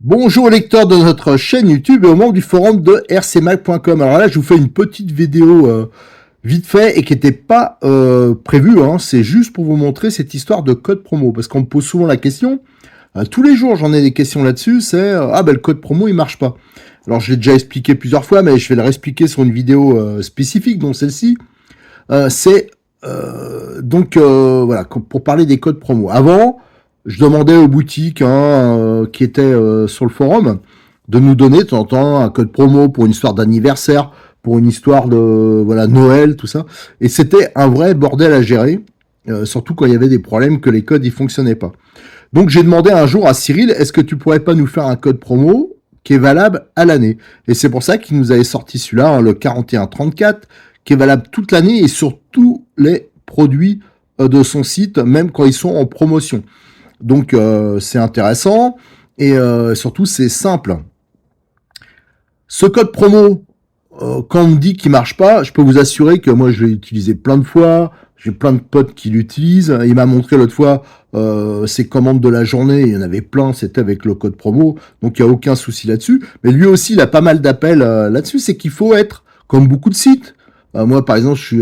Bonjour lecteurs de notre chaîne YouTube et aux membres du forum de rcmag.com. Alors là, je vous fais une petite vidéo vite fait et qui n'était pas prévue. C'est juste pour vous montrer cette histoire de code promo. Parce qu'on me pose souvent la question. Tous les jours, j'en ai des questions là-dessus. C'est le code promo, il marche pas. Alors, je l'ai déjà expliqué plusieurs fois, mais je vais le réexpliquer sur une vidéo spécifique, dont celle-ci. Voilà, pour parler des codes promo. Avant, je demandais aux boutiques qui étaient sur le forum de nous donner de temps en temps un code promo pour une histoire d'anniversaire, pour une histoire de Noël, tout ça. Et c'était un vrai bordel à gérer, surtout quand il y avait des problèmes que les codes ils fonctionnaient pas. Donc j'ai demandé un jour à Cyril, est-ce que tu pourrais pas nous faire un code promo qui est valable à l'année? Et c'est pour ça qu'il nous avait sorti celui-là, le 4134, qui est valable toute l'année et sur tous les produits de son site, même quand ils sont en promotion. Donc c'est intéressant et surtout c'est simple. Ce code promo, quand on me dit qu'il marche pas, je peux vous assurer que moi je l'ai utilisé plein de fois, j'ai plein de potes qui l'utilisent. Il m'a montré l'autre fois ses commandes de la journée, il y en avait plein, c'était avec le code promo, donc il n'y a aucun souci là-dessus. Mais lui aussi, il a pas mal d'appels là-dessus, c'est qu'il faut être, comme beaucoup de sites, moi, par exemple, je suis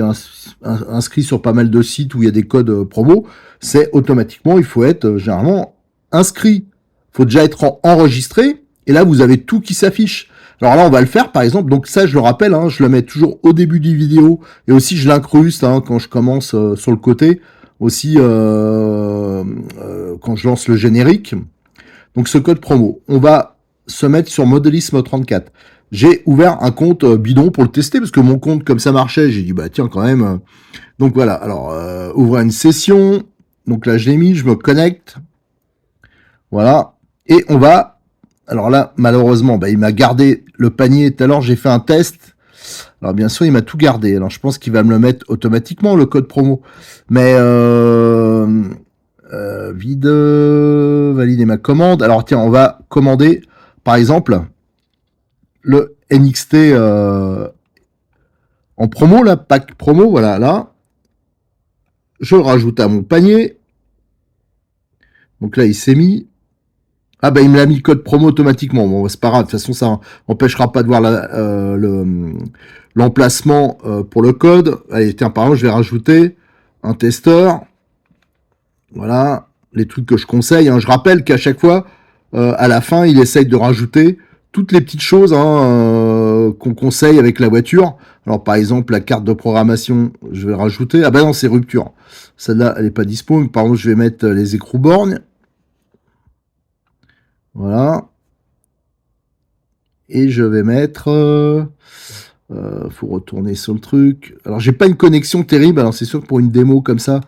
inscrit sur pas mal de sites où il y a des codes promo. C'est automatiquement, il faut être généralement inscrit. Il faut déjà être enregistré. Et là, vous avez tout qui s'affiche. Alors là, on va le faire, par exemple. Donc ça, je le rappelle, je le mets toujours au début du vidéo. Et aussi, je l'incruste quand je commence sur le côté. Aussi, quand je lance le générique. Donc ce code promo, on va se mettre sur Modélisme 34. J'ai ouvert un compte bidon pour le tester, parce que mon compte, comme ça marchait, j'ai dit, tiens, quand même. Donc voilà, alors, ouvrir une session. Donc là, je l'ai mis, je me connecte. Voilà. Et on va... Alors là, malheureusement, il m'a gardé le panier. Tout à l'heure, j'ai fait un test. Alors bien sûr, il m'a tout gardé. Alors je pense qu'il va me le mettre automatiquement, le code promo. Mais... valider ma commande. Alors tiens, on va commander, par exemple... le NXT en promo, là, pack promo, voilà, là. Je le rajoute à mon panier. Donc là, il s'est mis. Il me l'a mis code promo automatiquement. Bon, c'est pas grave, de toute façon, ça empêchera pas de voir l'emplacement pour le code. Allez, tiens, par exemple, je vais rajouter un testeur. Voilà, les trucs que je conseille. Je rappelle qu'à chaque fois, à la fin, il essaye de rajouter toutes les petites choses qu'on conseille avec la voiture. Alors par exemple la carte de programmation, je vais rajouter. Non, c'est rupture. Celle-là, elle n'est pas dispo. Par contre, je vais mettre les écrous bornes. Voilà. Et je vais mettre... faut retourner sur le truc. Alors j'ai pas une connexion terrible. Alors c'est sûr que pour une démo comme ça,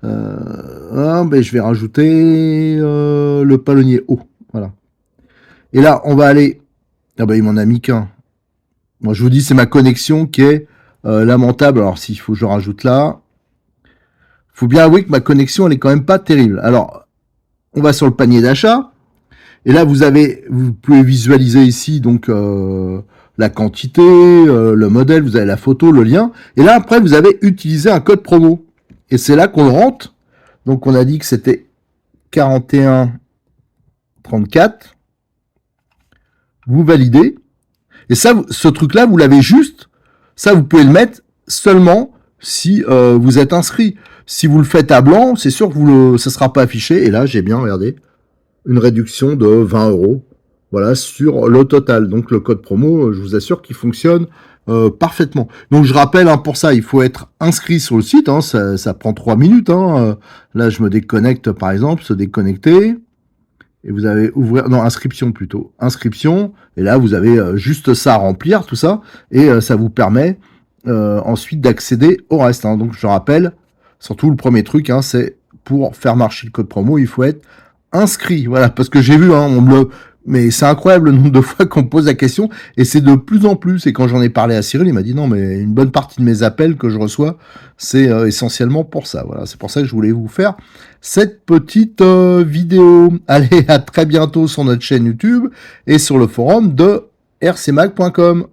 je vais rajouter le palonnier haut. Voilà. Et là, on va aller... il m'en a mis qu'un. Moi, je vous dis, c'est ma connexion qui est lamentable. Alors, s'il faut que je rajoute là, faut bien avouer que ma connexion, elle est quand même pas terrible. Alors, on va sur le panier d'achat. Et là, vous pouvez visualiser ici, donc, la quantité, le modèle, vous avez la photo, le lien. Et là, après, vous avez utilisé un code promo. Et c'est là qu'on le rentre. Donc, on a dit que c'était 4134. Vous validez. Et ça, ce truc-là, vous l'avez juste. Ça, vous pouvez le mettre seulement si vous êtes inscrit. Si vous le faites à blanc, c'est sûr que ça ne sera pas affiché. Et là, j'ai bien, regardé, une réduction de 20 €. Voilà, sur le total. Donc, le code promo, je vous assure qu'il fonctionne parfaitement. Donc, je rappelle, pour ça, il faut être inscrit sur le site. Ça prend 3 minutes. Là, je me déconnecte, par exemple, se déconnecter. Et vous avez inscription plutôt. Inscription. Et là, vous avez juste ça à remplir, tout ça. Et ça vous permet ensuite d'accéder au reste. Donc, je rappelle, surtout le premier truc, c'est pour faire marcher le code promo, il faut être inscrit. Voilà, parce que j'ai vu, mais c'est incroyable le nombre de fois qu'on me pose la question. Et c'est de plus en plus. Et quand j'en ai parlé à Cyril, il m'a dit non, mais une bonne partie de mes appels que je reçois, c'est essentiellement pour ça. Voilà, c'est pour ça que je voulais vous faire cette petite vidéo. Allez, à très bientôt sur notre chaîne YouTube et sur le forum de rcmag.com.